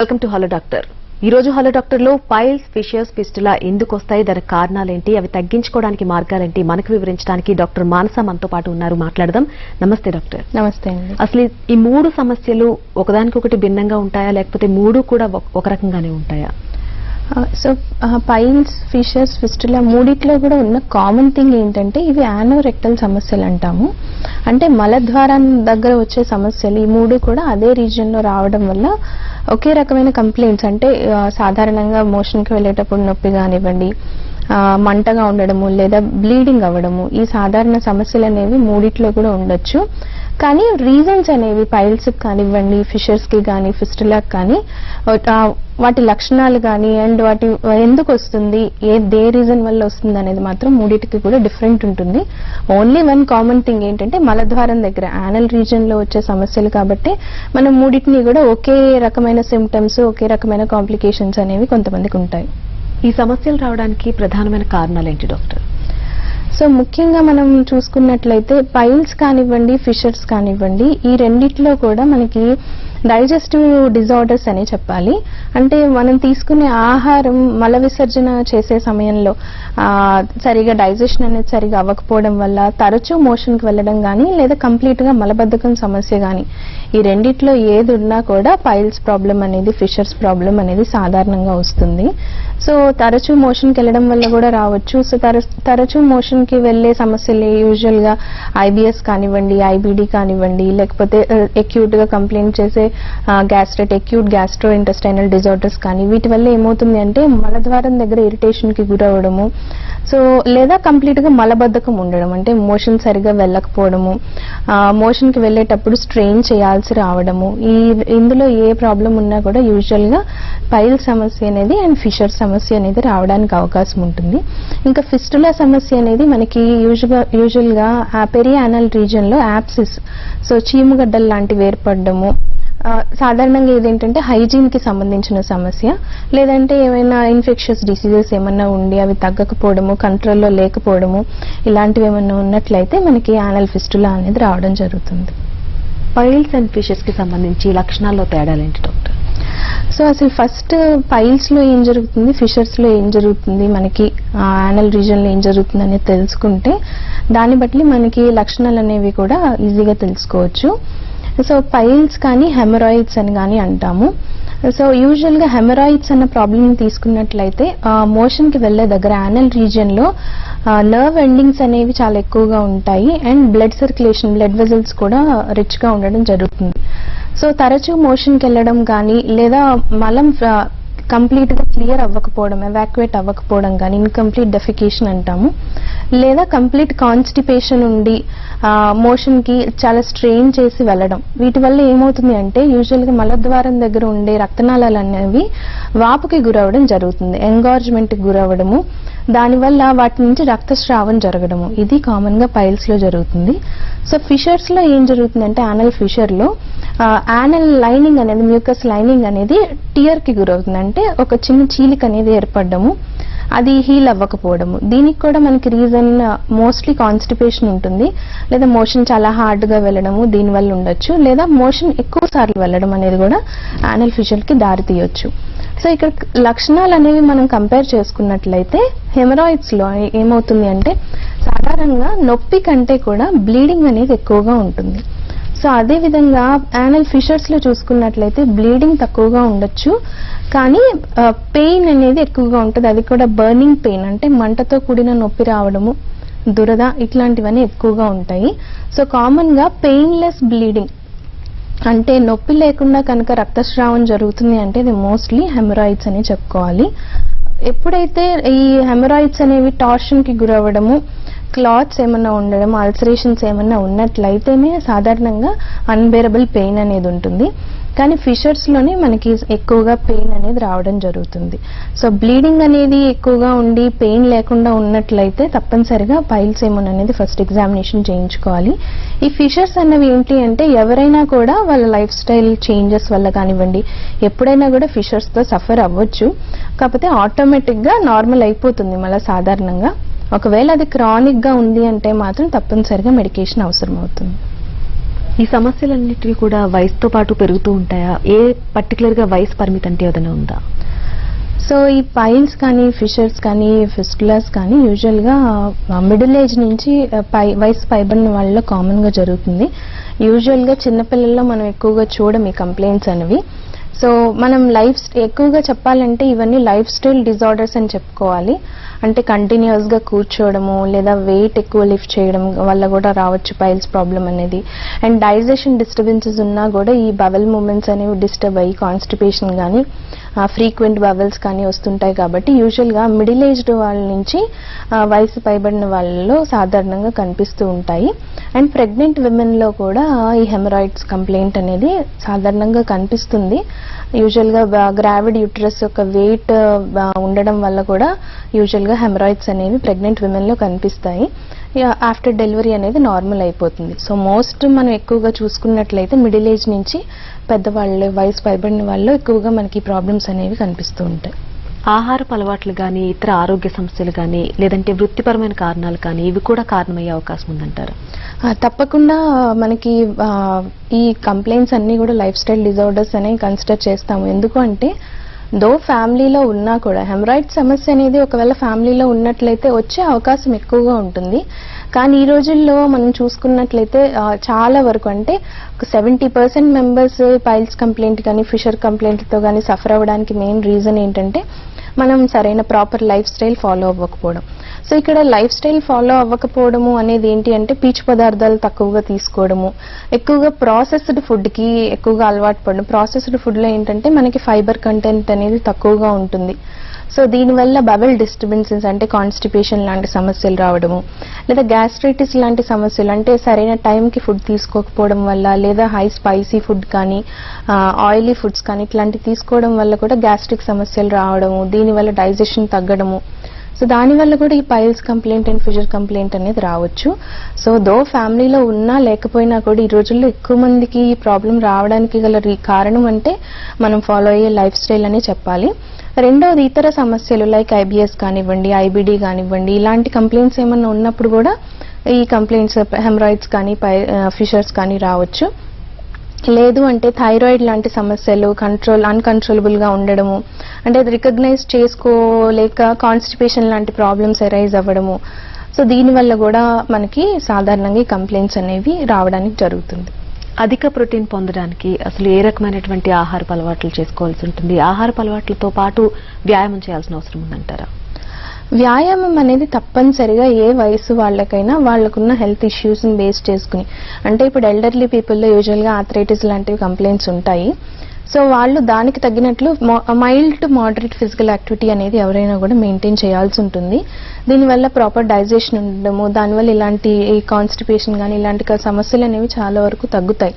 Welcome to hello doctor. ఈ రోజు hello doctor లో పైల్స్, ఫిషర్స్, ఫిస్టులా ఎందుకు వస్తాయి, దానికి కారణాలేంటి, అవి తగ్గించుకోవడానికి మార్గాలేంటి మనకు వివరించడానికి డాక్టర్ మానస మనతో పాటు ఉన్నారు. మాట్లాడదాం. నమస్తే డాక్టర్. నమస్తే అండి. అసలు ఈ మూడు సమస్యలు ఒకదానికొకటి భిన్నంగా ఉంటాయా, లేకపోతే మూడు కూడా ఒక రకంగానే ఉంటాయా? సో పైల్స్, ఫిషర్స్, ఫిస్టులా మూడిట్లో కూడా ఉన్న కామన్ థింగ్ ఏంటంటే ఇవి యానోరెక్టల్ సమస్యలు అంటాము. అంటే మలద్వారం దగ్గర వచ్చే సమస్యలు ఈ మూడు కూడా అదే రీజియన్లో రావడం వల్ల ఒకే రకమైన కంప్లైంట్స్, అంటే సాధారణంగా మోషన్కి వెళ్ళేటప్పుడు నొప్పి కానివ్వండి, మంటగా ఉండడము లేదా బ్లీడింగ్ అవ్వడము, ఈ సాధారణ సమస్యలు అనేవి మూడిట్లో కూడా ఉండొచ్చు. కానీ రీజన్స్ అనేవి పైల్స్కి కానివ్వండి, ఫిషర్స్కి కానీ, ఫిస్టులాకి కానీ వాటి లక్షణాలు కానీ అండ్ వాటి ఎందుకు వస్తుంది, ఏ రీజన్ వల్ల వస్తుంది అనేది మాత్రం మూడింటికి కూడా డిఫరెంట్ ఉంటుంది. ఓన్లీ వన్ కామన్ థింగ్ ఏంటంటే మలద్వారం దగ్గర యానల్ రీజన్లో వచ్చే సమస్యలు కాబట్టి మనం మూడింటిని కూడా ఒకే రకమైన సిమ్టమ్స్, ఒకే రకమైన కాంప్లికేషన్స్ అనేవి కొంతమందికి ఉంటాయి. ఈ సమస్యలు రావడానికి ప్రధానమైన కారణాలు ఏంటి డాక్టర్? సో ముఖ్యంగా మనం చూసుకున్నట్లయితే పైల్స్ కానివ్వండి, ఫిషర్స్ కానివ్వండి, ఈ రెండిట్లో కూడా మనకి డైజెస్టివ్ డిజార్డర్స్ అనే చెప్పాలి. అంటే మనం తీసుకునే ఆహారం మల విసర్జన చేసే సమయంలో సరిగా డైజెషన్ అనేది సరిగా అవ్వకపోవడం వల్ల తరచూ మోషన్కి వెళ్ళడం కానీ లేదా కంప్లీట్గా మలబద్ధకం సమస్య కానీ, ఈ రెండిట్లో ఏది ఉన్నా కూడా పైల్స్ ప్రాబ్లం అనేది, ఫిషర్స్ ప్రాబ్లం అనేది సాధారణంగా వస్తుంది. సో తరచూ మోషన్కి వెళ్ళడం వల్ల కూడా రావచ్చు. సో తరచూ మోషన్కి వెళ్ళే సమస్యలు యూజువల్గా ఐబిఎస్ కానివ్వండి, ఐబిడి కానివ్వండి, లేకపోతే అక్యూట్గా కంప్లైంట్ చేసే గ్యాస్ట్రైట్, అక్యూట్ గ్యాస్ట్రో ఇంటెస్టైనల్ డిజార్డర్స్ కానీ, వీటి వల్ల ఏమవుతుంది అంటే మలద్వారం దగ్గర ఇరిటేషన్కి గురవడము, సో లేదా కంప్లీట్గా మలబద్ధకం ఉండడం, అంటే మోషన్ సరిగా వెళ్ళకపోవడము, మోషన్కి వెళ్ళేటప్పుడు స్ట్రెయిన్ చేయాల్సి రావడము, ఇందులో ఏ ప్రాబ్లం ఉన్నా కూడా యూజువల్గా పైల్ సమస్య అనేది అండ్ ఫిషర్ సమస్య అనేది రావడానికి అవకాశం ఉంటుంది. ఇంకా ఫిస్టులా సమస్య అనేది మనకి యూజువల్గా పెరియానల్ రీజియన్లో యాప్సిస్, సో చీముగడ్డలు లాంటివి ఏర్పడము, సాధారణంగా ఇదేంటంటే హైజీన్కి సంబంధించిన సమస్య, లేదంటే ఏమైనా ఇన్ఫెక్షస్ డిసీజెస్ ఏమన్నా ఉండి అవి తగ్గకపోవడము, కంట్రోల్లో లేకపోవడము, ఇలాంటివి ఏమన్నా ఉన్నట్లయితే మనకి యానల్ ఫిస్టులా అనేది రావడం జరుగుతుంది. పైల్స్ అండ్ ఫిషర్స్ కి సంబంధించి లక్షణాల్లో తేడాలేంటి డాక్టర్? సో అసలు ఫస్ట్ పైల్స్లో ఏం జరుగుతుంది, ఫిషర్స్లో ఏం జరుగుతుంది, మనకి యానల్ రీజియన్లో ఏం జరుగుతుంది అనేది తెలుసుకుంటే దాన్ని బట్టి మనకి లక్షణాలు అనేవి కూడా ఈజీగా తెలుసుకోవచ్చు. సో పైల్స్ కానీ హెమరాయిడ్స్ అని కానీ అంటాము. సో యూజువల్గా హెమరాయిడ్స్ అన్న ప్రాబ్లమ్ తీసుకున్నట్లయితే మోషన్కి వెళ్ళే దగ్గర యానల్ రీజియన్లో నర్వ్ ఎండింగ్స్ అనేవి చాలా ఎక్కువగా ఉంటాయి and blood circulation, blood vessels కూడా రిచ్గా ఉండడం జరుగుతుంది. సో తరచూ మోషన్కి వెళ్ళడం కానీ లేదా మలం కంప్లీట్గా క్లియర్ అవ్వకపోవడం, ఎవాక్యుయేట్ అవ్వకపోవడం కానీ, ఇన్కంప్లీట్ డెఫికేషన్ అంటాము, లేదా కంప్లీట్ కాన్స్టిపేషన్ ఉండి మోషన్కి చాలా స్ట్రెయిన్ చేసి వెళ్ళడం, వీటి వల్ల ఏమవుతుంది అంటే యూజువల్గా మలద్వారం దగ్గర ఉండే రక్తనాళాలు అనేవి వాపుకి గురవడం జరుగుతుంది, ఎంగార్జ్మెంట్కి గురవడము, దానివల్ల వాటి నుంచి రక్తస్రావం జరగడము, ఇది కామన్గా పైల్స్లో జరుగుతుంది. సో ఫిషర్స్లో ఏం జరుగుతుందంటే యానల్ ఫిషర్లో యానల్ లైనింగ్ అనేది, మ్యూకస్ లైనింగ్ అనేది టియర్కి గురవుతుంది, అంటే ఒక చిన్న చీలిక అనేది ఏర్పడము, అది హీల్ అవ్వకపోవడము. దీనికి కూడా మనకి రీజన్ మోస్ట్లీ కాన్స్టిపేషన్ ఉంటుంది, లేదా మోషన్ చాలా హార్డ్గా వెళ్ళడము దీనివల్ల ఉండొచ్చు, లేదా మోషన్ ఎక్కువ సార్లు వెళ్ళడం అనేది కూడా యానల్ ఫిషర్కి దారి తీయొచ్చు. సో ఇక్కడ లక్షణాలు అనేవి మనం కంపేర్ చేసుకున్నట్లయితే హెమరాయిడ్స్లో ఏమవుతుంది అంటే సాధారణంగా నొప్పి కంటే కూడా బ్లీడింగ్ అనేది ఎక్కువగా ఉంటుంది. సో అదేవిధంగా యానల్ ఫిషర్స్లో చూసుకున్నట్లయితే బ్లీడింగ్ తక్కువగా ఉండొచ్చు, కానీ పెయిన్ అనేది ఎక్కువగా ఉంటుంది, అది కూడా బర్నింగ్ పెయిన్, అంటే మంటతో కూడిన నొప్పి రావడము, దురద, ఇట్లాంటివన్నీ ఎక్కువగా ఉంటాయి. సో కామన్గా పెయిన్లెస్ బ్లీడింగ్, అంటే నొప్పి లేకుండా కనుక రక్తస్రావం జరుగుతుంది అంటే ఇది మోస్ట్లీ హెమరాయిడ్స్ అని చెప్పుకోవాలి. ఎప్పుడైతే ఈ హెమరాయిడ్స్ అనేవి టార్షన్కి గురవ్వడము, క్లాత్స్ ఏమన్నా ఉండడం, అల్సరేషన్స్ ఏమన్నా ఉన్నట్లయితేనే సాధారణంగా అన్బేరబుల్ పెయిన్ అనేది ఉంటుంది. కానీ ఫిషర్స్లోనే మనకి ఎక్కువగా పెయిన్ అనేది రావడం జరుగుతుంది. సో బ్లీడింగ్ అనేది ఎక్కువగా ఉండి పెయిన్ లేకుండా ఉన్నట్లయితే తప్పనిసరిగా పైల్స్ ఏమో అనేది ఫస్ట్ ఎగ్జామినేషన్ చేయించుకోవాలి. ఈ ఫిషర్స్ అన్నవి ఏంటి అంటే ఎవరైనా కూడా వాళ్ళ లైఫ్ స్టైల్ చేంజెస్ వల్ల కానివ్వండి ఎప్పుడైనా కూడా ఫిషర్స్తో సఫర్ అవ్వచ్చు, కాకపోతే ఆటోమేటిక్గా నార్మల్ అయిపోతుంది మళ్ళీ సాధారణంగా. ఒకవేళ అది క్రానిక్గా ఉంది అంటే మాత్రం తప్పనిసరిగా మెడికేషన్ అవసరం అవుతుంది. ఈ సమస్యలన్నిటివి కూడా వయసుతో పాటు పెరుగుతూ ఉంటాయా? ఏ పర్టికులర్ గా వయసు పరిమితి అంటే ఏదైనా ఉందా? సో ఈ పైల్స్ కానీ ఫిషర్స్ కానీ ఫిస్టులాస్ కానీ యూజువల్గా మిడిల్ ఏజ్ నుంచి వయసు పైబడిన వాళ్ళలో కామన్గా జరుగుతుంది. యూజువల్గా చిన్నపిల్లల్లో మనం ఎక్కువగా చూడం ఈ కంప్లైంట్స్ అనేవి. సో మనం ఎక్కువగా చెప్పాలంటే ఇవన్నీ లైఫ్ స్టైల్ డిజార్డర్స్ అని చెప్పుకోవాలి. అంటే కంటిన్యూస్గా కూర్చోవడము లేదా వెయిట్ ఎక్కువ లిఫ్ట్ చేయడం వల్ల కూడా రావచ్చు పైల్స్ ప్రాబ్లం అనేది. అండ్ డైజెషన్ డిస్టర్బెన్సెస్ ఉన్నా కూడా ఈ బవెల్ మూమెంట్స్ అనేవి డిస్టర్బ్ అయ్యి కాన్స్టిపేషన్ కానీ ఫ్రీక్వెంట్ బవెల్స్ కానీ వస్తుంటాయి. కాబట్టి యూజువల్గా మిడిల్ ఏజ్డ్ వాళ్ళ నుంచి వయసు పైబడిన వాళ్ళలో సాధారణంగా కనిపిస్తూ ఉంటాయి. అండ్ ప్రెగ్నెంట్ విమెన్లో కూడా ఈ హెమరాయిడ్స్ కంప్లైంట్ అనేది సాధారణంగా కనిపిస్తుంది. యూజువల్గా గ్రావిడ్ యూట్రస్ యొక్క వెయిట్ ఉండడం వల్ల కూడా యూజువల్గా హెమరాయిడ్స్ అనేవి ప్రెగ్నెంట్ విమెన్లో కనిపిస్తాయి. ఆఫ్టర్ డెలివరీ అనేది నార్మల్ అయిపోతుంది. సో మోస్ట్ మనం ఎక్కువగా చూసుకున్నట్లయితే మిడిల్ ఏజ్ నుంచి పెద్దవాళ్ళు వయసు పైబడిన వాళ్ళు ఎక్కువగా మనకి ప్రాబ్లమ్స్ అనేవి కనిపిస్తూ ఉంటాయి. ఆహారపు అలవాట్లు కానీ ఇతర ఆరోగ్య సమస్యలు కానీ లేదంటే వృత్తిపరమైన కారణాలు కానీ ఇవి కూడా కారణమయ్యే అవకాశం ఉందంటారా? తప్పకుండా మనకి ఈ కంప్లైంట్స్ అన్నీ కూడా లైఫ్ స్టైల్ డిజార్డర్స్ అనేవి కన్సిడర్ చేస్తాము. ఎందుకు అంటే ఫ్యామిలీలో ఉన్నా కూడా హెమరాయిడ్ సమస్య అనేది ఒకవేళ ఫ్యామిలీలో ఉన్నట్లయితే వచ్చే అవకాశం ఎక్కువగా ఉంటుంది. కానీ ఈ రోజుల్లో మనం చూసుకున్నట్లయితే చాలా వరకు అంటే 70% మెంబర్స్ పైల్స్ కంప్లైంట్ కానీ ఫిషర్ కంప్లైంట్తో కానీ సఫర్ అవ్వడానికి మెయిన్ రీజన్ ఏంటంటే మనం సరైన ప్రాపర్ లైఫ్ స్టైల్ ఫాలో అవ్వకపోవడం. సో ఇక్కడ లైఫ్ స్టైల్ ఫాలో అవ్వకపోవడము అనేది ఏంటి అంటే పీచు పదార్థాలు తక్కువగా తీసుకోవడము, ఎక్కువగా ప్రాసెస్డ్ ఫుడ్కి ఎక్కువగా అలవాటు పడడం. ప్రాసెస్డ్ ఫుడ్లో ఏంటంటే మనకి ఫైబర్ కంటెంట్ అనేది తక్కువగా ఉంటుంది. సో దీనివల్ల బవెల్ డిస్టర్బెన్సెస్ అంటే కాన్స్టిపేషన్ లాంటి సమస్యలు రావడము, లేదా గ్యాస్ట్రైటిస్ లాంటి సమస్యలు అంటే సరైన టైంకి ఫుడ్ తీసుకోకపోవడం వల్ల, లేదా హై స్పైసీ ఫుడ్ కానీ ఆయిలీ ఫుడ్స్ కానీ ఇట్లాంటివి తీసుకోవడం వల్ల కూడా గ్యాస్ట్రిక్ సమస్యలు రావడము, దీనివల్ల డైజెషన్ తగ్గడము. సో దానివల్ల కూడా ఈ piles complaint and fissure complaint అనేది రావచ్చు. సో ఫ్యామిలీలో ఉన్నా లేకపోయినా కూడా ఈ రోజుల్లో ఎక్కువ మందికి ఈ ప్రాబ్లం రావడానికి గల కారణం అంటే మనం ఫాలో అయ్యే లైఫ్ స్టైల్ అనే చెప్పాలి. రెండవది ఇతర సమస్యలు లైక్ ఐబిఎస్ కానివ్వండి, ఐబిడి కానివ్వండి, ఇలాంటి కంప్లైంట్స్ ఏమన్నా ఉన్నప్పుడు కూడా ఈ కంప్లైంట్స్ హెమరాయిడ్స్ కానీ ఫిషర్స్ కానీ రావచ్చు. లేదు అంటే థైరాయిడ్ లాంటి సమస్యలు అన్కంట్రోలబుల్గా ఉండడము, అంటే అది రికగ్నైజ్ చేసుకోలేక కాన్స్టిపేషన్ లాంటి ప్రాబ్లమ్స్ అరైజ్ అవ్వడము. సో దీనివల్ల కూడా మనకి సాధారణంగా ఈ కంప్లైంట్స్ అనేవి రావడానికి జరుగుతుంది. అధిక ప్రోటీన్ పొందడానికి అసలు ఏ రకమైనటువంటి ఆహారపు అలవాట్లు చేసుకోవాల్సి ఉంటుంది? ఆహారపు అలవాట్లతో పాటు వ్యాయామం చేయాల్సిన అవసరం ఉందంటారా? వ్యాయామం అనేది తప్పనిసరిగా ఏ వయసు వాళ్ళకైనా వాళ్ళకున్న హెల్త్ ఇష్యూస్ని బేస్ చేసుకుని, అంటే ఇప్పుడు ఎల్డర్లీ పీపుల్లో యూజువల్గా ఆర్థరైటిస్ లాంటివి కంప్లైంట్స్ ఉంటాయి. సో వాళ్ళు దానికి తగ్గినట్లు mild to moderate physical activity అనేది ఎవరైనా కూడా మెయింటైన్ చేయాల్సి ఉంటుంది. దీనివల్ల ప్రాపర్ డైజెషన్ ఉండడము, దానివల్ల ఇలాంటి కాన్స్టిపేషన్ కానీ ఇలాంటి సమస్యలు అనేవి చాలా వరకు తగ్గుతాయి.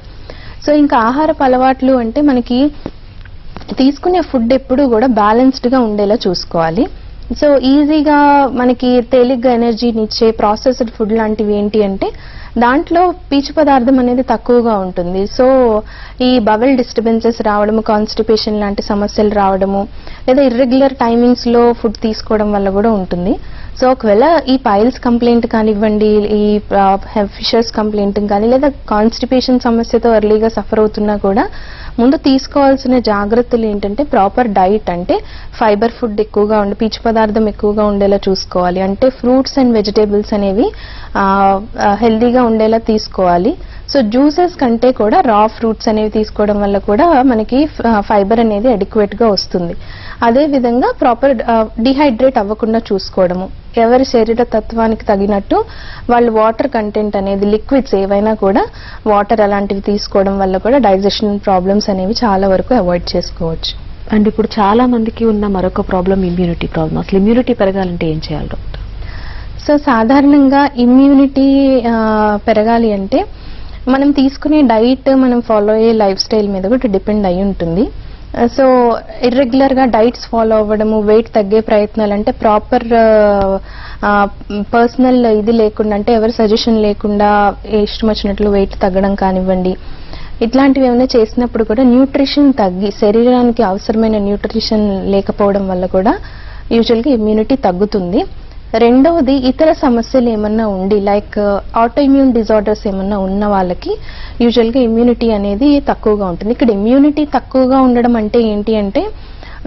సో ఇంకా ఆహారపు అలవాట్లు అంటే మనకి తీసుకునే ఫుడ్ ఎప్పుడూ కూడా బ్యాలెన్స్డ్గా ఉండేలా చూసుకోవాలి. సో ఈజీగా మనకి తేలిగ్గా ఎనర్జీని ఇచ్చే ప్రాసెస్డ్ ఫుడ్ లాంటివి ఏంటి అంటే దాంట్లో పీచు పదార్థం అనేది తక్కువగా ఉంటుంది. సో ఈ బవెల్ డిస్టర్బెన్సెస్ రావడము, కాన్స్టిపేషన్ లాంటి సమస్యలు రావడము, లేదా ఇర్రెగ్యులర్ టైమింగ్స్లో ఫుడ్ తీసుకోవడం వల్ల కూడా ఉంటుంది. సో ఒకవేళ ఈ పైల్స్ కంప్లైంట్ కానివ్వండి, ఈ ఫిషర్స్ కంప్లైంట్ కానీ, లేదా కాన్స్టిపేషన్ సమస్యతో ఎర్లీగా సఫర్ అవుతున్నా కూడా ముందు తీసుకోవాల్సిన జాగ్రత్తలు ఏంటంటే ప్రాపర్ డైట్, అంటే ఫైబర్ ఫుడ్ ఎక్కువగా పీచు పదార్థం ఎక్కువగా ఉండేలా చూసుకోవాలి. అంటే ఫ్రూట్స్ అండ్ వెజిటేబుల్స్ అనేవి హెల్దీగా ఉండేలా తీసుకోవాలి. సో జ్యూసెస్ కంటే కూడా రా ఫ్రూట్స్ అనేవి తీసుకోవడం వల్ల కూడా మనకి ఫైబర్ అనేది అడిక్వేట్గా వస్తుంది. అదేవిధంగా ప్రాపర్ డిహైడ్రేట్ అవ్వకుండా చూసుకోవడము, ఎవరి శరీర తత్వానికి తగినట్టు వాళ్ళు వాటర్ కంటెంట్ అనేది లిక్విడ్స్ ఏవైనా కూడా వాటర్ అలాంటివి తీసుకోవడం వల్ల కూడా డైజెషన్ ప్రాబ్లమ్స్ అనేవి చాలా వరకు అవాయిడ్ చేసుకోవచ్చు. అండ్ ఇప్పుడు చాలా మందికి ఉన్న మరొక ప్రాబ్లం ఇమ్యూనిటీ ప్రాబ్లం. అసలు ఇమ్యూనిటీ పెరగాలంటే ఏం చేయాలి డాక్టర్? సో సాధారణంగా ఇమ్యూనిటీ పెరగాలి అంటే మనం తీసుకునే డైట్, మనం ఫాలో అయ్యే లైఫ్ స్టైల్ మీద కూడా డిపెండ్ అయి ఉంటుంది. సో ఇర్రెగ్యులర్గా డైట్స్ ఫాలో అవ్వడము, వెయిట్ తగ్గే ప్రయత్నాలు, అంటే ప్రాపర్ పర్సనల్ ఇది లేకుండా, అంటే ఎవరి సజెషన్ లేకుండా ఇష్టం వచ్చినట్లు వెయిట్ తగ్గడం కానివ్వండి, ఇట్లాంటివి ఏమైనా చేసినప్పుడు కూడా న్యూట్రిషన్ తగ్గి శరీరానికి అవసరమైన న్యూట్రిషన్ లేకపోవడం వల్ల కూడా యూజువల్గా ఇమ్యూనిటీ తగ్గుతుంది. రెండవది ఇతర సమస్యలు ఏమన్నా ఉండి లైక్ ఆటోఇమ్యూన్ డిజార్డర్స్ ఏమన్నా ఉన్న వాళ్ళకి యూజువల్గా ఇమ్యూనిటీ అనేది తక్కువగా ఉంటుంది. ఇక్కడ ఇమ్యూనిటీ తక్కువగా ఉండడం అంటే ఏంటి అంటే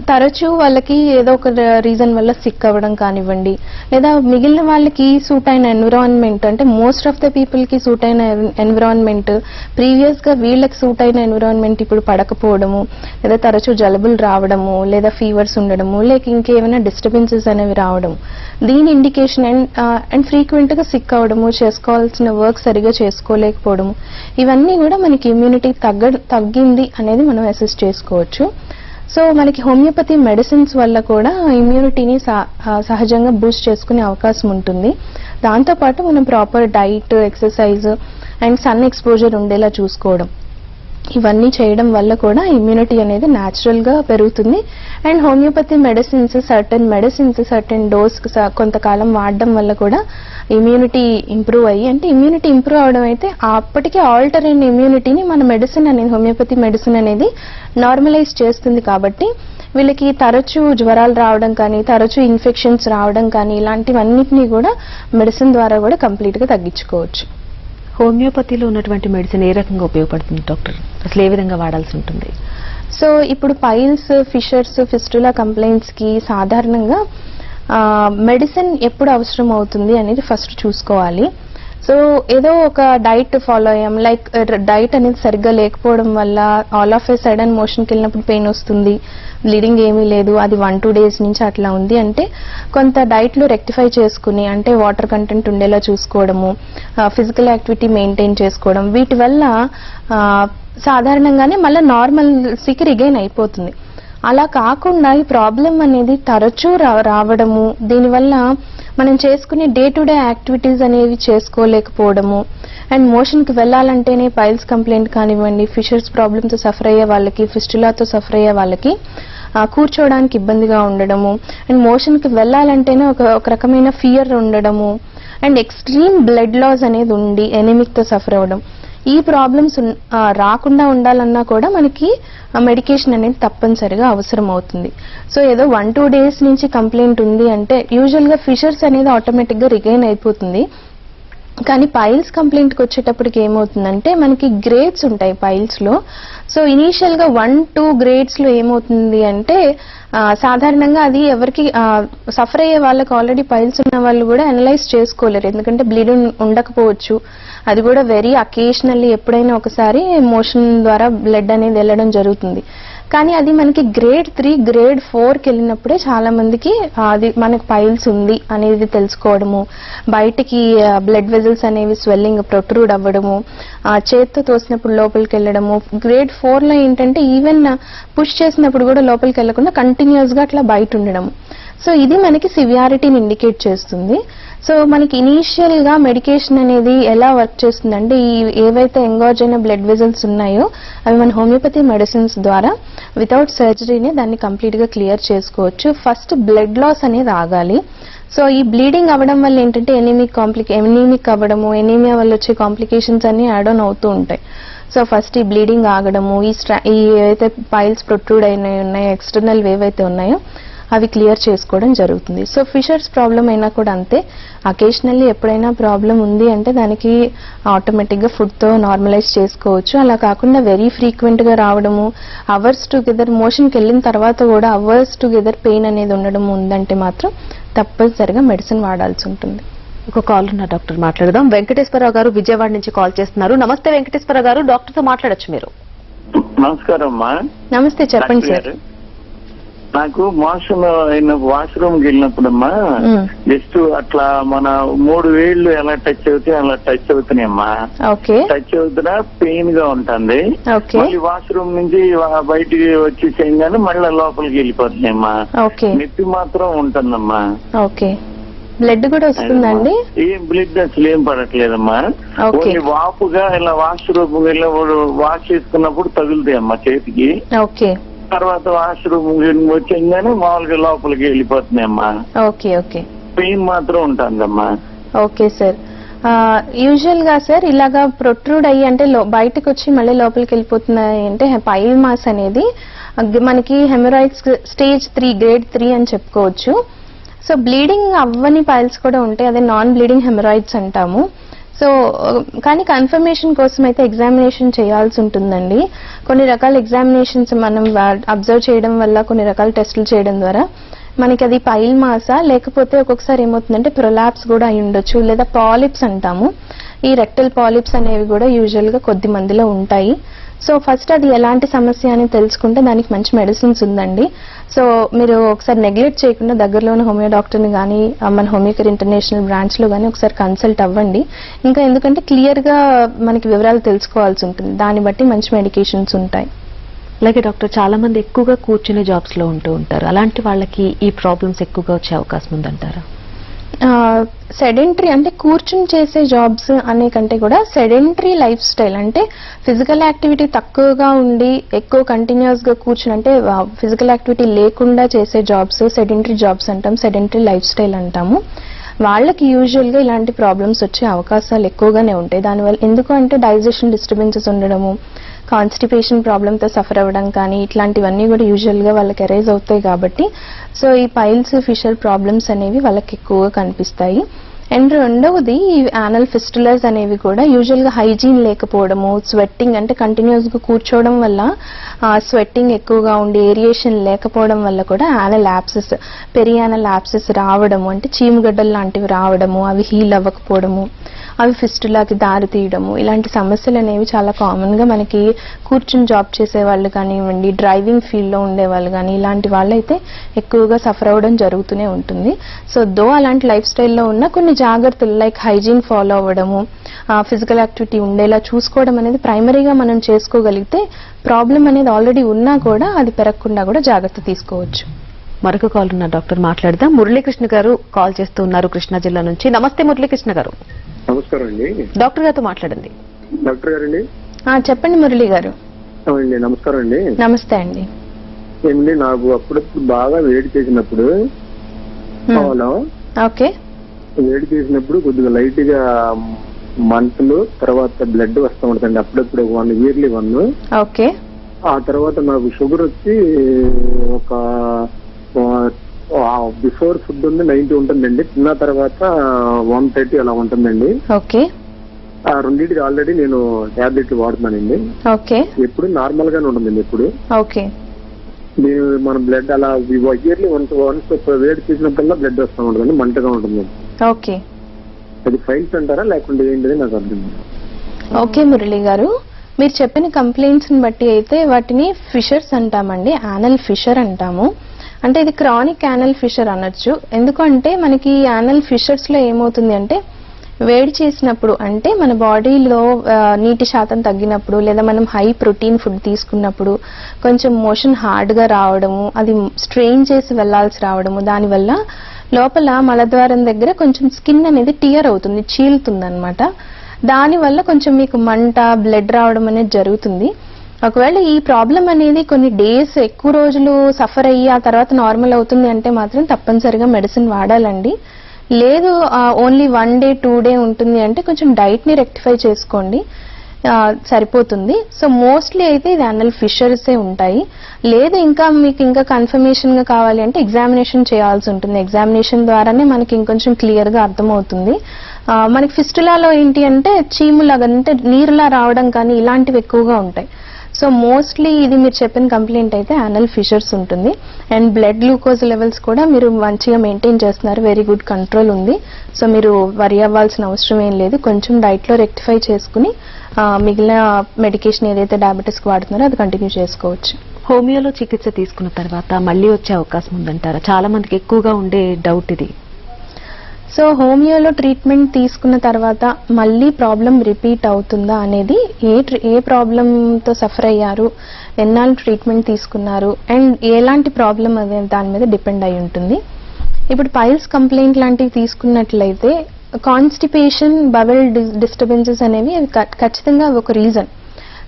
తరచూ వాళ్ళకి ఏదో ఒక రీజన్ వల్ల సిక్ అవ్వడం కానివ్వండి, లేదా మిగిలిన వాళ్ళకి సూట్ అయిన ఎన్విరాన్మెంట్ అంటే మోస్ట్ ఆఫ్ ద పీపుల్ కి సూట్ అయిన ఎన్విరాన్మెంట్ ప్రీవియస్ గా వీళ్ళకి సూట్ అయిన ఎన్విరాన్మెంట్ ఇప్పుడు పడకపోవడము, లేదా తరచూ జలుబులు రావడము, లేదా ఫీవర్స్ ఉండడము, లేక ఇంకేమైనా డిస్టర్బెన్సెస్ అనేవి రావడం, దీని ఇండికేషన్. అండ్ ఫ్రీక్వెంట్ గా సిక్ అవ్వడము, చేసుకోవాల్సిన వర్క్ సరిగా చేసుకోలేకపోవడము, ఇవన్నీ కూడా మనకి ఇమ్యూనిటీ తగ్గింది అనేది మనం అసెస్ చేసుకోవచ్చు. సో మనకి హోమియోపతి మెడిసిన్స్ వల్ల కూడా ఇమ్యూనిటీని సహజంగా బూస్ట్ చేసుకునే అవకాశం ఉంటుంది. దాంతోపాటు మనం proper diet, exercise and sun exposure ఉండేలా చూసుకోవడం, ఇవన్నీ చేయడం వల్ల కూడా ఇమ్యూనిటీ అనేది న్యాచురల్ గా పెరుగుతుంది. And homeopathy medicines certain dose కొంతకాలం వాడడం వల్ల కూడా ఇమ్యూనిటీ ఇంప్రూవ్ అయ్యి, అంటే ఇమ్యూనిటీ ఇంప్రూవ్ అవడం అయితే అప్పటికే ఆల్టర్ అయిన ఇమ్యూనిటీని మన మెడిసిన్ అనేది హోమియోపతి మెడిసిన్ అనేది నార్మలైజ్ చేస్తుంది. కాబట్టి వీళ్ళకి తరచూ జ్వరాలు రావడం కానీ, తరచూ ఇన్ఫెక్షన్స్ రావడం కానీ, ఇలాంటివన్నిటినీ కూడా మెడిసిన్ ద్వారా కూడా కంప్లీట్ గా తగ్గించుకోవచ్చు. హోమియోపతిలో ఉన్నటువంటి మెడిసిన్ ఏ రకంగా ఉపయోగపడుతుంది డాక్టర్? అసలు ఏ విధంగా వాడాల్సి ఉంటుంది? సో ఇప్పుడు పైల్స్, ఫిషర్స్, ఫిస్టులా కంప్లైంట్స్ కి సాధారణంగా మెడిసిన్ ఎప్పుడు అవసరం అవుతుంది అనేది ఫస్ట్ చూసుకోవాలి. సో ఏదో ఒక డైట్ ఫాలో అయ్యాం, లైక్ డైట్ అనేది సరిగ్గా లేకపోవడం వల్ల ఆల్ ఆఫ్ ఏ సడన్ మోషన్కి వెళ్ళినప్పుడు పెయిన్ వస్తుంది, బ్లీడింగ్ ఏమీ లేదు, అది 1-2 days నుంచి అట్లా ఉంది అంటే కొంత డైట్లో రెక్టిఫై చేసుకుని, అంటే వాటర్ కంటెంట్ ఉండేలా చూసుకోవడము, ఫిజికల్ యాక్టివిటీ మెయింటైన్ చేసుకోవడం, వీటి వల్ల సాధారణంగానే మళ్ళీ నార్మల్సీకి రిగైన్ అయిపోతుంది. అలా కాకుండా ఈ ప్రాబ్లం అనేది తరచూ రావడము, దీనివల్ల మనం చేసుకునే డే టు డే యాక్టివిటీస్ అనేవి చేసుకోలేకపోవడము, అండ్ మోషన్కి వెళ్ళాలంటేనే పైల్స్ కంప్లైంట్ కానివ్వండి, ఫిషర్స్ ప్రాబ్లమ్తో సఫర్ అయ్యే వాళ్ళకి, ఫిస్టులాతో సఫర్ అయ్యే వాళ్ళకి కూర్చోవడానికి ఇబ్బందిగా ఉండడము, అండ్ మోషన్కి వెళ్ళాలంటేనే ఒక రకమైన ఫియర్ ఉండడము, అండ్ ఎక్స్ట్రీమ్ బ్లడ్ లాస్ అనేది ఉండి ఎనిమిక్తో సఫర్ అవ్వడం, ఈ ప్రాబ్లమ్స్ రాకుండా ఉండాలన్నా కూడా మనకి మెడికేషన్ అనేది తప్పనిసరిగా అవసరం అవుతుంది. సో ఏదో 1-2 days నుంచి కంప్లైంట్ ఉంది అంటే యూజువల్ గా ఫిషర్స్ అనేది ఆటోమేటిక్ గా రిగైన్ అయిపోతుంది. కానీ పైల్స్ కంప్లైంట్కి వచ్చేటప్పటికి ఏమవుతుందంటే మనకి గ్రేడ్స్ ఉంటాయి పైల్స్ లో. సో ఇనీషియల్ గా 1-2 grades లో ఏమవుతుంది అంటే సాధారణంగా అది ఎవరికి సఫర్ అయ్యే వాళ్ళకి, ఆల్రెడీ పైల్స్ ఉన్న వాళ్ళు కూడా అనలైజ్ చేసుకోలేరు, ఎందుకంటే బ్లీడింగ్ ఉండకపోవచ్చు, అది కూడా వెరీ అకేషనల్లీ ఎప్పుడైనా ఒకసారి మోషన్ ద్వారా బ్లడ్ అనేది వెళ్ళడం జరుగుతుంది. కానీ అది మనకి గ్రేడ్ 3, గ్రేడ్ 4కి వెళ్ళినప్పుడే చాలా మందికి అది మనకి పైల్స్ ఉంది అనేది తెలుసుకోవడము, బయటికి బ్లడ్ వెజల్స్ అనేవి స్వెల్లింగ్, ప్రొట్రూడ్ అవ్వడము, చేత్తో తోసినప్పుడు లోపలికి వెళ్ళడము, గ్రేడ్ 4లో ఏంటంటే ఈవెన్ పుష్ చేసినప్పుడు కూడా లోపలికి వెళ్లకుండా కంటిన్యూస్ గా అట్లా బయట ఉండడం. సో ఇది మనకి సివియారిటీని ఇండికేట్ చేస్తుంది. సో మనకి ఇనీషియల్ గా మెడికేషన్ అనేది ఎలా వర్క్ చేస్తుందంటే ఏవైతే ఎంగార్జ్ అయిన బ్లడ్ వెజల్స్ ఉన్నాయో అవి మన హోమియోపతి మెడిసిన్స్ ద్వారా వితౌట్ సర్జరీనే దాన్ని కంప్లీట్ గా క్లియర్ చేసుకోవచ్చు. ఫస్ట్ బ్లడ్ లాస్ అనేది ఆగాలి. సో ఈ బ్లీడింగ్ అవ్వడం వల్ల ఏంటంటే ఎనీమిక్ అవ్వడము, ఎనీమియా వల్ల వచ్చే కాంప్లికేషన్స్ అన్ని యాడ్ ఆన్ అవుతూ ఉంటాయి. సో ఫస్ట్ ఈ బ్లీడింగ్ ఆగడము, ఈ ఏవైతే పైల్స్ ప్రొట్రూడ్ అయినాయి ఉన్నాయో, ఎక్స్టర్నల్ ఏవైతే ఉన్నాయో అవి క్లియర్ చేసుకోవడం జరుగుతుంది. సో ఫిషర్స్ ప్రాబ్లం అయినా కూడా అంతే, అకేషనల్లీ ఎప్పుడైనా ప్రాబ్లం ఉంది అంటే దానికి ఆటోమేటిక్గా ఫుడ్తో నార్మలైజ్ చేసుకోవచ్చు. అలా కాకుండా వెరీ ఫ్రీక్వెంట్గా రావడము, అవర్స్ టుగెదర్ మోషన్కి వెళ్ళిన తర్వాత కూడా అవర్స్ టుగెదర్ పెయిన్ అనేది ఉండడం ఉందంటే మాత్రం తప్పనిసరిగా మెడిసిన్ వాడాల్సి ఉంటుంది. ఒక కాల్ ఉన్న డాక్టర్ మాట్లాడదాం. వెంకటేశ్వరరావు గారు విజయవాడ నుంచి కాల్ చేస్తున్నారు. నమస్తే వెంకటేశ్వరరావు గారు, డాక్టర్తో మాట్లాడొచ్చు మీరు. నమస్కారం అమ్మా. నమస్తే, చెప్పండి సార్. నాకు మోషన్ అయిన వాష్రూమ్కి వెళ్ళినప్పుడమ్మా జస్ట్ అట్లా మన 3 వేళ్లు ఎలా టచ్ అవుతాయి అలా టచ్ అవుతున్నాయమ్మా. టచ్ అవుతున్నా పెయిన్ గా ఉంటుంది. మళ్ళీ వాష్రూమ్ నుంచి బయటికి వచ్చి చేయగానే మళ్ళీ లోపలికి వెళ్ళిపోతున్నాయమ్మా. నొప్పి మాత్రం ఉంటుందమ్మా. బ్లడ్ కూడా వస్తుందండి? ఏం బ్లడ్ అసలు ఏం పడట్లేదమ్మా. ఓన్లీ వాపుగా ఇలా వాష్రూమ్ వెళ్ళినప్పుడు వాష్ చేసుకున్నప్పుడు తగులుతాయమ్మా చేతికి. తర్వాత వాష్రూమ్ వచ్చేగానే మామూలుగా లోపలికి వెళ్ళిపోతున్నాయమ్మా. పెయిన్ మాత్రం ఉంటుందమ్మా. Okay sir. యూజువల్ గా సార్ ఇలాగా ప్రొట్రూడ్ అయ్యి అంటే బయటకు వచ్చి మళ్ళీ లోపలికి వెళ్ళిపోతున్నాయి అంటే పైల్ మాస్ అనేది మనకి హెమరాయిడ్స్ స్టేజ్ 3, గ్రేడ్ 3 అని చెప్పుకోవచ్చు. సో బ్లీడింగ్ అవ్వని పైల్స్ కూడా ఉంటాయి, అదే నాన్ బ్లీడింగ్ హెమరాయిడ్స్ అంటాము. సో కానీ కన్ఫర్మేషన్ కోసం అయితే ఎగ్జామినేషన్ చేయాల్సి ఉంటుందండి. కొన్ని రకాల ఎగ్జామినేషన్స్ మనం అబ్జర్వ్ చేయడం వల్ల, కొన్ని రకాల టెస్టులు చేయడం ద్వారా మనకి అది పైల్ మాసా లేకపోతే ఒక్కొక్కసారి ఏమవుతుందంటే ప్రొలాప్స్ కూడా అయి ఉండొచ్చు, లేదా పాలిప్స్ అంటాము. ఈ రెక్టల్ పాలిప్స్ అనేవి కూడా యూజువల్ గా కొద్ది మందిలో ఉంటాయి. సో ఫస్ట్ అది ఎలాంటి సమస్య అని తెలుసుకుంటే దానికి మంచి మెడిసిన్స్ ఉందండి. సో మీరు ఒకసారి నెగ్లెక్ట్ చేయకుండా దగ్గరలో ఉన్న హోమియో డాక్టర్ని కానీ మన హోమియోకేర్ ఇంటర్నేషనల్ బ్రాంచ్ లో కానీ ఒకసారి కన్సల్ట్ అవ్వండి. ఇంకా ఎందుకంటే క్లియర్ గా మనకి వివరాలు తెలుసుకోవాల్సి ఉంటుంది, దాన్ని బట్టి మంచి మెడికేషన్స్ ఉంటాయి. అలాగే డాక్టర్, చాలా మంది ఎక్కువగా కూర్చునే జాబ్స్ లో ఉంటూ ఉంటారు, అలాంటి వాళ్ళకి ఈ ప్రాబ్లమ్స్ ఎక్కువగా వచ్చే అవకాశం ఉందంటారా? సెడెంటరీ అంటే కూర్చుని చేసే జాబ్స్ అనే కంటే కూడా సెడెంటరీ లైఫ్ స్టైల్ అంటే ఫిజికల్ యాక్టివిటీ తక్కువగా ఉండి ఎక్కువ కంటిన్యూస్ గా కూర్చుని అంటే ఫిజికల్ యాక్టివిటీ లేకుండా చేసే జాబ్స్ సెడెంటరీ జాబ్స్ అంటాం, సెడెంటరీ లైఫ్ స్టైల్ అంటాము. వాళ్ళకి యూజువల్ గా ఇలాంటి ప్రాబ్లమ్స్ వచ్చే అవకాశాలు ఎక్కువగానే ఉంటాయి. దానివల్ల ఎందుకు అంటే డైజెషన్ డిస్టర్బెన్సెస్ ఉండడము, కాన్స్టిపేషన్ ప్రాబ్లంతో సఫర్ అవ్వడం కానీ ఇట్లాంటివన్నీ కూడా యూజువల్ గా వాళ్ళకి అరైజ్ అవుతాయి. కాబట్టి సో ఈ పైల్స్ ఫిషర్ ప్రాబ్లమ్స్ అనేవి వాళ్ళకి ఎక్కువగా కనిపిస్తాయి. అండ్ రెండవది ఈ యానల్ ఫిస్టులర్స్ అనేవి కూడా యూజువల్ గా హైజీన్ లేకపోవడము, స్వెట్టింగ్ అంటే కంటిన్యూస్ గా కూర్చోవడం వల్ల స్వెట్టింగ్ ఎక్కువగా ఉండి ఏరియేషన్ లేకపోవడం వల్ల కూడా యానల్ యాప్సెస్, పెరియానల్ యాప్సెస్ రావడము, అంటే చీముగడ్డలు లాంటివి రావడము, అవి హీల్ అవ్వకపోవడము, అవి ఫిస్టులాకి దారి తీయడము, ఇలాంటి సమస్యలు అనేవి చాలా కామన్ గా మనకి కూర్చుని జాబ్ చేసే వాళ్ళు కానివ్వండి, డ్రైవింగ్ ఫీల్డ్ లో ఉండే వాళ్ళు కానీ ఇలాంటి వాళ్ళైతే ఎక్కువగా సఫర్ అవ్వడం జరుగుతూనే ఉంటుంది. సో అలాంటి లైఫ్ స్టైల్లో ఉన్న కొన్ని జాగ్రత్తలు లైక్ హైజీన్ ఫాలో అవ్వడము, ఫిజికల్ యాక్టివిటీ ఉండేలా చూసుకోవడం అనేది ప్రైమరీగా మనం చేసుకోగలిగితే ప్రాబ్లం అనేది ఆల్రెడీ ఉన్నా కూడా అది పెరగకుండా కూడా జాగ్రత్త తీసుకోవచ్చు. మరొక కాల్ ఉన్న డాక్టర్ మాట్లాడదాం. మురళీకృష్ణ గారు కాల్ చేస్తూ ఉన్నారు కృష్ణా జిల్లా నుంచి. నమస్తే మురళీకృష్ణ గారు. నమస్కారం అండి. డాక్టర్ గారితో మాట్లాడండి. డాక్టర్ గారండి. చెప్పండి మురళి గారు. నమస్కారం అండి. నమస్తే అండి. ఏంటి నాకు అప్పుడప్పుడు బాగా వేడి చేసినప్పుడు ఓకే వేడి చేసినప్పుడు కొద్దిగా లైట్ గా మంటలు, తర్వాత బ్లడ్ వస్తూ ఉంటుందండి అప్పుడప్పుడు, ఇయర్లీ 1. ఓకే. ఆ తర్వాత నాకు షుగర్ వచ్చి ఒక బిఫోర్ ఫుడ్ ఉంది 90 ఉంటుందండి, తిన్న తర్వాత 130 అలా ఉంటుందండి. ఓకే. ఆ రెండింటికి ఆల్రెడీ నేను టాబ్లెట్లు వాడుతున్నానండి. ఓకే. ఎప్పుడు నార్మల్ గానే ఉంటుందండి ఎప్పుడు. ఓకే. నేను మన బ్లడ్ అలా ఇయర్లీ వన్స్ వేడి చేసినప్పుడల్లా బ్లడ్ వస్తూ ఉంటుందండి, మంటగా ఉంటుంది. ఓకే. అది ఫైల్స్ అంటారా లేకుంటే ఏంటిది నాకు అర్థం. ఓకే మురళి గారు, మీరు చెప్పిన కంప్లైంట్స్ ని బట్టి అయితే వాటిని ఫిషర్స్ అంటామండి, యానల్ ఫిషర్ అంటాము. అంటే ఇది క్రానిక్ యానల్ ఫిషర్ అనొచ్చు. ఎందుకంటే మనకి యానల్ ఫిషర్స్ లో ఏమవుతుంది అంటే వేడి చేసినప్పుడు, అంటే మన బాడీలో నీటి శాతం తగ్గినప్పుడు, లేదా మనం హై ప్రోటీన్ ఫుడ్ తీసుకున్నప్పుడు కొంచెం మోషన్ హార్డ్ గా రావడము, అది స్ట్రెయిన్ చేసి వెళ్లాల్సి రావడము, దానివల్ల లోపల మలద్వారం దగ్గర కొంచెం స్కిన్ అనేది టియర్ అవుతుంది, చీలుతుంది అనమాట. దానివల్ల కొంచెం మీకు మంట, బ్లడ్ రావడం అనేది జరుగుతుంది. ఒకవేళ ఈ ప్రాబ్లం అనేది కొన్ని డేస్, ఎక్కువ రోజులు సఫర్ అయ్యి ఆ తర్వాత నార్మల్ అవుతుంది అంటే మాత్రం తప్పనిసరిగా మెడిసిన్ వాడాలండి. లేదు ఓన్లీ 1 day 2 day ఉంటుంది అంటే కొంచెం డైట్ ని రెక్టిఫై చేసుకోండి, సరిపోతుంది. సో మోస్ట్లీ అయితే ఇది యానల్ ఫిషర్సే ఉంటాయి. లేదు ఇంకా మీకు ఇంకా కన్ఫర్మేషన్ గా కావాలి అంటే ఎగ్జామినేషన్ చేయాల్సి ఉంటుంది. ఎగ్జామినేషన్ ద్వారానే మనకి ఇంకొంచెం క్లియర్ గా అర్థమవుతుంది. మనకి ఫిస్టులాలో ఏంటి అంటే చీములాగా, అంటే నీరులా రావడం కానీ ఇలాంటివి ఎక్కువగా ఉంటాయి. సో మోస్ట్లీ ఇది మీరు చెప్పిన కంప్లైంట్ అయితే యానల్ ఫిషర్స్ ఉంటుంది. అండ్ బ్లడ్ గ్లూకోజ్ లెవెల్స్ కూడా మీరు మంచిగా మెయింటైన్ చేస్తున్నారు, వెరీ గుడ్ కంట్రోల్ ఉంది. సో మీరు వరి అవ్వాల్సిన అవసరం ఏం లేదు. కొంచెం డైట్ లో రెక్టిఫై చేసుకుని మిగిలిన మెడికేషన్ ఏదైతే డయాబెటీస్ కి వాడుతున్నారో అది కంటిన్యూ చేసుకోవచ్చు. హోమియోలో చికిత్స తీసుకున్న తర్వాత మళ్ళీ వచ్చే అవకాశం ఉందంటారా? చాలా మందికి ఎక్కువగా ఉండే డౌట్ ఇది. సో హోమియోలో ట్రీట్మెంట్ తీసుకున్న తర్వాత మళ్ళీ ప్రాబ్లం రిపీట్ అవుతుందా అనేది, ఏ ప్రాబ్లంతో సఫర్ అయ్యారు, ఎన్నాళ్ళు ట్రీట్మెంట్ తీసుకున్నారు, అండ్ ఎలాంటి ప్రాబ్లం అనే దాని మీద డిపెండ్ అయి ఉంటుంది. ఇప్పుడు పైల్స్ కంప్లైంట్ లాంటివి తీసుకున్నట్లయితే కాన్స్టిపేషన్, బవెల్ డిస్టర్బెన్సెస్ అనేవి అవి ఖచ్చితంగా ఒక రీజన్.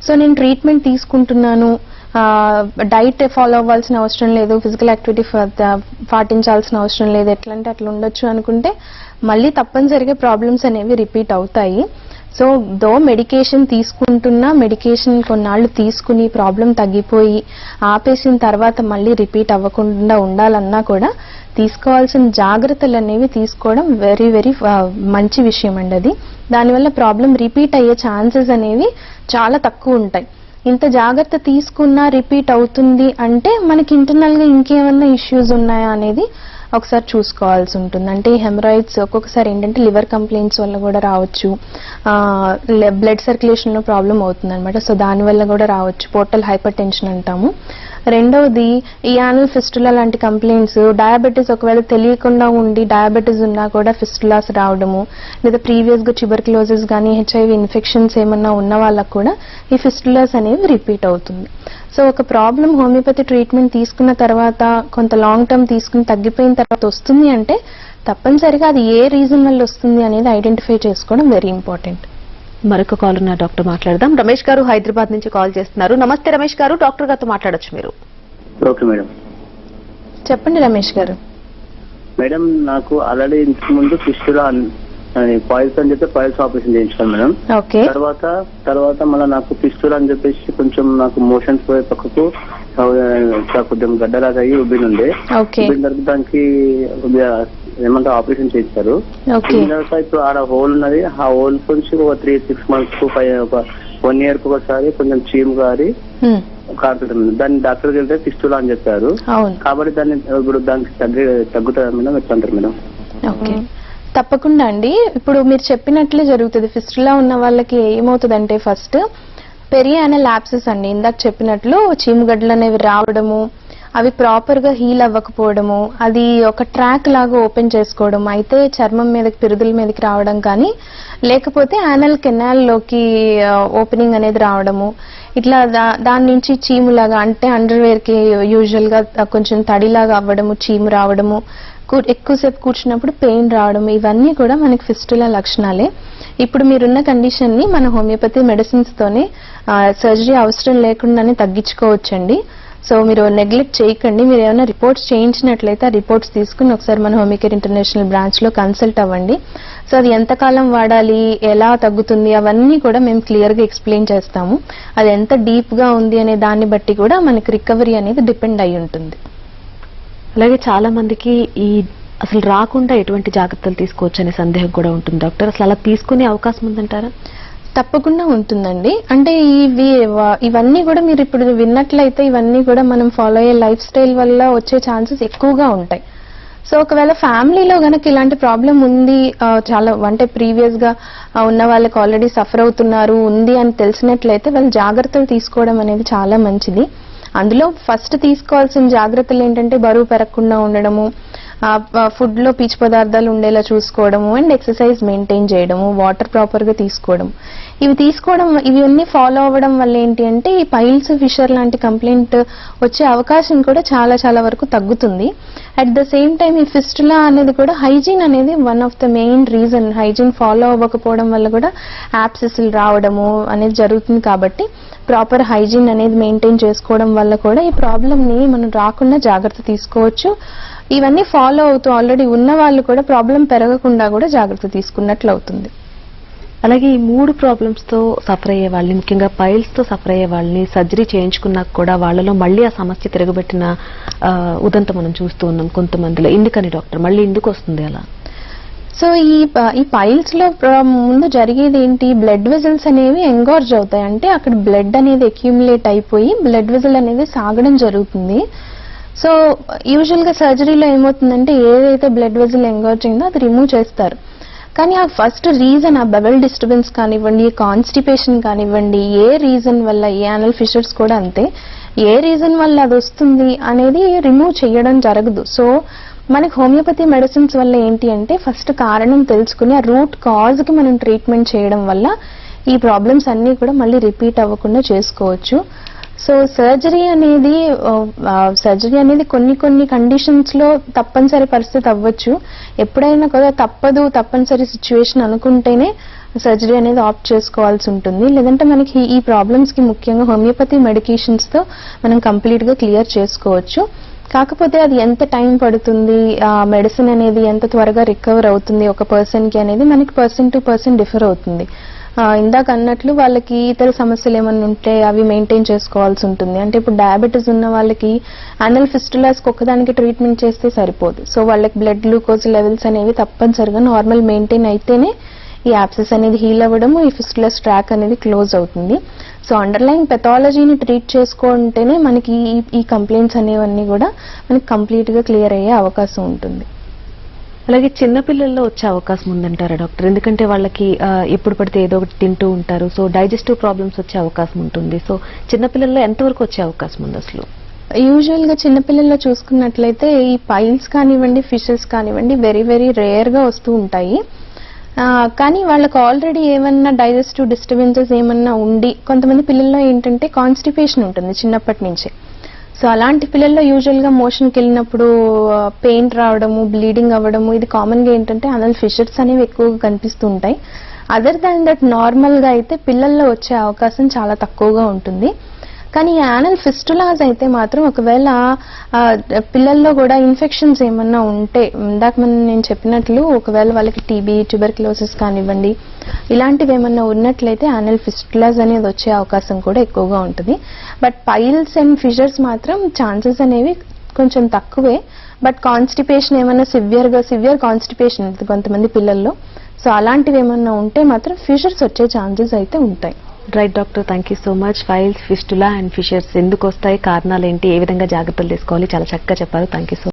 సో నేను ట్రీట్మెంట్ తీసుకుంటున్నాను, డైట్ ఫాలో అవ్వాల్సిన అవసరం లేదు, ఫిజికల్ యాక్టివిటీ పాటించాల్సిన అవసరం లేదు, ఎట్లంటే అట్లా ఉండొచ్చు అనుకుంటే మళ్ళీ తప్పనిసరిగా ప్రాబ్లమ్స్ అనేవి రిపీట్ అవుతాయి. సో మెడికేషన్ తీసుకుంటున్నా మెడికేషన్ కొన్నాళ్ళు తీసుకుని ప్రాబ్లం తగ్గిపోయి ఆపేసిన తర్వాత మళ్ళీ రిపీట్ అవ్వకుండా ఉండాలన్నా కూడా తీసుకోవాల్సిన జాగ్రత్తలు అనేవి తీసుకోవడం వెరీ వెరీ మంచి విషయం అండి. అది దానివల్ల ప్రాబ్లం రిపీట్ అయ్యే ఛాన్సెస్ అనేవి చాలా తక్కువ ఉంటాయి. ఇంత జాగ్రత్త తీసుకున్నా రిపీట్ అవుతుంది అంటే మనకి ఇంటర్నల్ గా ఇంకేమన్నా ఇష్యూస్ ఉన్నాయా అనేది ఒకసారి చూసుకోవాల్సి ఉంటుంది. అంటే ఈ హెమరాయిడ్స్ ఒక్కొక్కసారి ఏంటంటే లివర్ కంప్లైంట్స్ వల్ల కూడా రావచ్చు, బ్లడ్ సర్క్యులేషన్ లో ప్రాబ్లం అవుతుంది అనమాట. సో దానివల్ల కూడా రావచ్చు, పోర్టల్ హైపర్ టెన్షన్ అంటాము. రెండవది ఈ యానల్ ఫిస్టులా లాంటి కంప్లైంట్స్, డయాబెటీస్ ఒకవేళ తెలియకుండా ఉండి డయాబెటీస్ ఉన్నా కూడా ఫిస్టులాస్ రావడము, లేదా ప్రీవియస్ గా ట్యూబర్క్యులోసిస్ కానీ HIV ఇన్ఫెక్షన్స్ ఏమన్నా ఉన్న వాళ్ళకు కూడా ఈ ఫిస్టులాస్ అనేవి రిపీట్ అవుతుంది. సో ఒక ప్రాబ్లం హోమియోపతి ట్రీట్మెంట్ తీసుకున్న తర్వాత కొంత లాంగ్ టర్మ్ తీసుకుని తగ్గిపోయిన తర్వాత వస్తుంది అంటే తప్పనిసరిగా అది ఏ రీజన్ వల్ల వస్తుంది అనేది ఐడెంటిఫై చేసుకోవడం వెరీ ఇంపార్టెంట్. మరొక కాల్ ఉన్న డాక్టర్ మాట్లాడదాం. రమేష్ గారు హైదరాబాద్ నుంచి కాల్ చేస్తున్నారు. నమస్తే రమేష్ గారు, డాక్టర్ గారితో మాట్లాడొచ్చు మీరు. Okay madam. చెప్పండి రమేష్ గారు. మేడం నాకు ఆల్రెడీ ఇంతకు ముందు ఫిస్టులా పాయిల్స్ అని చెప్పి పాయిల్స్ ఆపరేషన్ చేయించాను మేడం. ఓకే. తర్వాత మళ్ళీ నాకు ఫిస్టులా అని చెప్పేసి కొంచెం నాకు మోషన్స్ పోయే పక్కకు కొంచెం గడ్డలాగా అయ్యి ఉబ్బినుండే. ఉబ్బిన తర్వాత దానికి ఏమంటే ఆపరేషన్ చేస్తారు. ఇప్పుడు ఆడ హోల్ ఉన్నది, ఆ హోల్ నుంచి ఒక 3-6 months కు ఒక 1 year కు ఒకసారి కొంచెం చీము గారి కారుతుంది. దాన్ని డాక్టర్ వెళ్తే ఫిస్టులా అని చెప్పారు. కాబట్టి దాన్ని ఇప్పుడు దానికి తగ్గుతుంది మేడం, ఎట్లా అంటారు మేడం? ఓకే, తప్పకుండా అండి. ఇప్పుడు మీరు చెప్పినట్లే జరుగుతుంది. ఫిస్టులా ఉన్న వాళ్ళకి ఏమవుతుందంటే ఫస్ట్ పెరియానల్ యాబ్సెస్ అండి, ఇందాక చెప్పినట్లు చీముగడ్డలు అనేవి రావడము, అవి ప్రాపర్ గా హీల్ అవ్వకపోవడము, అది ఒక ట్రాక్ లాగా ఓపెన్ చేసుకోవడం, అయితే చర్మం మీదకి పిరుదుల మీదకి రావడం కానీ లేకపోతే యానల్ కెనాల్ లోకి ఓపెనింగ్ అనేది రావడము, ఇట్లా దాని నుంచి చీములాగా అంటే అండర్వేర్ కి యూజువల్ గా కొంచెం తడిలాగా అవ్వడము, చీము రావడము, ఎక్కువసేపు కూర్చున్నప్పుడు పెయిన్ రావడం, ఇవన్నీ కూడా మనకి ఫిస్టులా లక్షణాలే. ఇప్పుడు మీరున్న కండిషన్ ని మన హోమియోపతి మెడిసిన్స్ తోనే సర్జరీ అవసరం లేకుండానే తగ్గించుకోవచ్చండి. సో మీరు నెగ్లెక్ట్ చేయకండి. మీరు ఏమైనా రిపోర్ట్స్ చేయించినట్లయితే ఆ రిపోర్ట్స్ తీసుకుని ఒకసారి మన హోమియోకేర్ ఇంటర్నేషనల్ బ్రాంచ్ లో కన్సల్ట్ అవ్వండి. సో అది ఎంతకాలం వాడాలి, ఎలా తగ్గుతుంది, అవన్నీ కూడా మేము క్లియర్ గా ఎక్స్ప్లెయిన్ చేస్తాము. అది ఎంత డీప్ గా ఉంది అనే దాన్ని బట్టి కూడా మనకి రికవరీ అనేది డిపెండ్ అయి ఉంటుంది. అలాగే చాలా మందికి ఈ అసలు రాకుండా ఎటువంటి జాగ్రత్తలు తీసుకోవచ్చు అనే సందేహం కూడా ఉంటుంది డాక్టర్. అసలు అలా తీసుకునే అవకాశం ఉందంటారా? తప్పకుండా ఉంటుందండి. అంటే ఇవన్నీ కూడా మీరు ఇప్పుడు విన్నట్లయితే ఇవన్నీ కూడా మనం ఫాలో అయ్యే లైఫ్ స్టైల్ వల్ల వచ్చే ఛాన్సెస్ ఎక్కువగా ఉంటాయి. సో ఒకవేళ ఫ్యామిలీలో గనక ఇలాంటి ప్రాబ్లం ఉంది, చాలా అంటే ప్రీవియస్ గా ఉన్న వాళ్ళకి ఆల్రెడీ సఫర్ అవుతున్నారు ఉంది అని తెలిసినట్లయితే వాళ్ళు జాగ్రత్తలు తీసుకోవడం అనేది చాలా మంచిది. అందులో ఫస్ట్ తీసుకోవాల్సిన జాగ్రత్తలు ఏంటంటే బరువు పెరగకుండా ఉండడము, ఫుడ్ లో పీచు పదార్థాలు ఉండేలా చూసుకోవడము, అండ్ ఎక్సర్సైజ్ మెయింటైన్ చేయడము, వాటర్ ప్రాపర్ గా తీసుకోవడం, ఇవి అన్ని ఫాలో అవ్వడం వల్ల ఏంటి అంటే ఈ పైల్స్ ఫిషర్ లాంటి కంప్లైంట్ వచ్చే అవకాశం కూడా చాలా చాలా వరకు తగ్గుతుంది. అట్ ద సేమ్ టైం ఈ ఫిస్టులా అనేది కూడా హైజీన్ అనేది one of the main reason. Hygiene follow అవ్వకపోవడం వల్ల కూడా యాబ్సెస్ రావడము అనేది జరుగుతుంది. కాబట్టి ప్రాపర్ హైజీన్ అనేది మెయింటైన్ చేసుకోవడం వల్ల కూడా ఈ ప్రాబ్లమ్ ని మనం రాకుండా జాగ్రత్త తీసుకోవచ్చు. ఇవన్నీ ఫాలో అవుతూ ఆల్రెడీ ఉన్న వాళ్ళు కూడా ప్రాబ్లం పెరగకుండా కూడా జాగ్రత్త తీసుకున్నట్లు అవుతుంది. అలాగే ఈ 3 ప్రాబ్లమ్స్ తో సఫర్ అయ్యే వాళ్ళని, ముఖ్యంగా పైల్స్ తో సఫర్ అయ్యే వాళ్ళని సర్జరీ చేయించుకున్నాక కూడా వాళ్ళలో మళ్ళీ ఆ సమస్య తిరగబెట్టిన ఉదంతం మనం చూస్తూ ఉన్నాం కొంతమందిలో. ఎందుకని డాక్టర్ మళ్ళీ ఎందుకు వస్తుంది అలా? సో ఈ పైల్స్ లో ముందు జరిగేది ఏంటి, బ్లడ్ వెజల్స్ అనేవి ఎంగార్జ్ అవుతాయి. అంటే అక్కడ బ్లడ్ అనేది అక్యూములేట్ అయిపోయి బ్లడ్ వెజల్ అనేది సాగడం జరుగుతుంది. సో యూజువల్ గా సర్జరీలో ఏమవుతుందంటే ఏదైతే బ్లడ్ వెజల్ ఎంగార్జ్ అయిందో అది రిమూవ్ చేస్తారు. కానీ ఆ ఫస్ట్ రీజన్, ఆ బబెల్ డిస్టర్బెన్స్ కానివ్వండి, కాన్స్టిపేషన్ కానివ్వండి, ఏ రీజన్ వల్ల, ఈ యానల్ ఫిషర్స్ కూడా అంతే, ఏ రీజన్ వల్ల అది వస్తుంది అనేది రిమూవ్ చేయడం జరగదు. సో మనకి హోమియోపతి మెడిసిన్స్ వల్ల ఏంటి అంటే ఫస్ట్ కారణం తెలుసుకుని ఆ రూట్ కాజ్ కి మనం ట్రీట్మెంట్ చేయడం వల్ల ఈ ప్రాబ్లమ్స్ అన్ని కూడా మళ్ళీ రిపీట్ అవ్వకుండా చేసుకోవచ్చు. సో సర్జరీ అనేది కొన్ని కండిషన్స్ లో తప్పనిసరి పరిస్థితి అవ్వచ్చు. ఎప్పుడైనా కూడా తప్పనిసరి సిచ్యువేషన్ అనుకుంటేనే సర్జరీ అనేది ఆప్ట్ చేసుకోవాల్సి ఉంటుంది. లేదంటే మనకి ఈ ప్రాబ్లమ్స్ కి ముఖ్యంగా హోమియోపతి మెడికేషన్స్ తో మనం కంప్లీట్ గా క్లియర్ చేసుకోవచ్చు. కాకపోతే అది ఎంత టైం పడుతుంది, ఆ మెడిసిన్ అనేది ఎంత త్వరగా రికవర్ అవుతుంది ఒక పర్సన్ కి అనేది మనకి పర్సన్ టు పర్సన్ డిఫర్ అవుతుంది. ఇందాక అన్నట్లు వాళ్ళకి ఇతర సమస్యలు ఏమైనా ఉంటే అవి మెయింటైన్ చేసుకోవాల్సి ఉంటుంది. అంటే ఇప్పుడు డయాబెటీస్ ఉన్న వాళ్ళకి యానల్ ఫిస్టులాస్ ఒక్కదానికి ట్రీట్మెంట్ చేస్తే సరిపోదు. సో వాళ్ళకి బ్లడ్ గ్లూకోజ్ లెవెల్స్ అనేవి తప్పనిసరిగా నార్మల్ మెయింటైన్ అయితేనే ఈ యాప్సెస్ అనేది హీల్ అవ్వడము, ఈ ఫిస్టులస్ ట్రాక్ అనేది క్లోజ్ అవుతుంది. సో అండర్లైన్ పెథాలజీని ట్రీట్ చేసుకుంటేనే మనకి ఈ కంప్లైంట్స్ అనేవన్నీ కూడా మనకి కంప్లీట్ గా క్లియర్ అయ్యే అవకాశం ఉంటుంది. అలాగే చిన్నపిల్లల్లో వచ్చే అవకాశం ఉందంటారా డాక్టర్? ఎందుకంటే వాళ్ళకి ఎప్పుడు పడితే ఏదో ఒకటి తింటూ ఉంటారు, సో డైజెస్టివ్ ప్రాబ్లమ్స్ వచ్చే అవకాశం ఉంటుంది. సో చిన్నపిల్లల్లో ఎంతవరకు వచ్చే అవకాశం ఉంది అసలు? యూజువల్ గా చిన్నపిల్లల్లో చూసుకున్నట్లయితే ఈ పైల్స్ కానివ్వండి, ఫిషెస్ కానివ్వండి వెరీ వెరీ రేర్ గా వస్తూ ఉంటాయి. కానీ వాళ్ళకి ఆల్రెడీ ఏమన్నా డైజెస్టివ్ డిస్టర్బెన్సెస్ ఏమన్నా ఉండి, కొంతమంది పిల్లల్లో ఏంటంటే కాన్స్టిపేషన్ ఉంటుంది చిన్నప్పటి నుంచే. సో అలాంటి పిల్లల్లో యూజువల్ గా మోషన్కి వెళ్ళినప్పుడు పెయిన్ రావడము, బ్లీడింగ్ అవ్వడము, ఇది కామన్ గా ఏంటంటే అనల్ ఫిషర్స్ అనేవి ఎక్కువగా కనిపిస్తూ ఉంటాయి. అదర్ దాన్ దట్ నార్మల్ గా అయితే పిల్లల్లో వచ్చే అవకాశం చాలా తక్కువగా ఉంటుంది. కానీ ఈ యానల్ ఫిస్టులాస్ అయితే మాత్రం ఒకవేళ పిల్లల్లో కూడా ఇన్ఫెక్షన్స్ ఏమన్నా ఉంటే, ఇందాక నేను చెప్పినట్లు ఒకవేళ వాళ్ళకి టీబీ, ట్యూబర్క్యులోసిస్ కానివ్వండి ఇలాంటివి ఏమన్నా ఉన్నట్లయితే యానల్ ఫిస్టులాస్ అనేది వచ్చే అవకాశం కూడా ఎక్కువగా ఉంటుంది. బట్ పైల్స్ అండ్ ఫిషర్స్ మాత్రం ఛాన్సెస్ అనేవి కొంచెం తక్కువే. బట్ కాన్స్టిపేషన్ ఏమన్నా సివియర్ కాన్స్టిపేషన్ ఉంటుంది కొంతమంది పిల్లల్లో. సో అలాంటివి ఏమన్నా ఉంటే మాత్రం ఫిషర్స్ వచ్చే ఛాన్సెస్ అయితే ఉంటాయి. Right doctor, thank you so much. Piles, fistula and fissures ఎందుకు వస్తాయి, కారణాలు ఏంటి, ఏ విధంగా జాగ్రత్తలు తీసుకోవాలి, చాలా చక్కగా చెప్పారు. Thank you so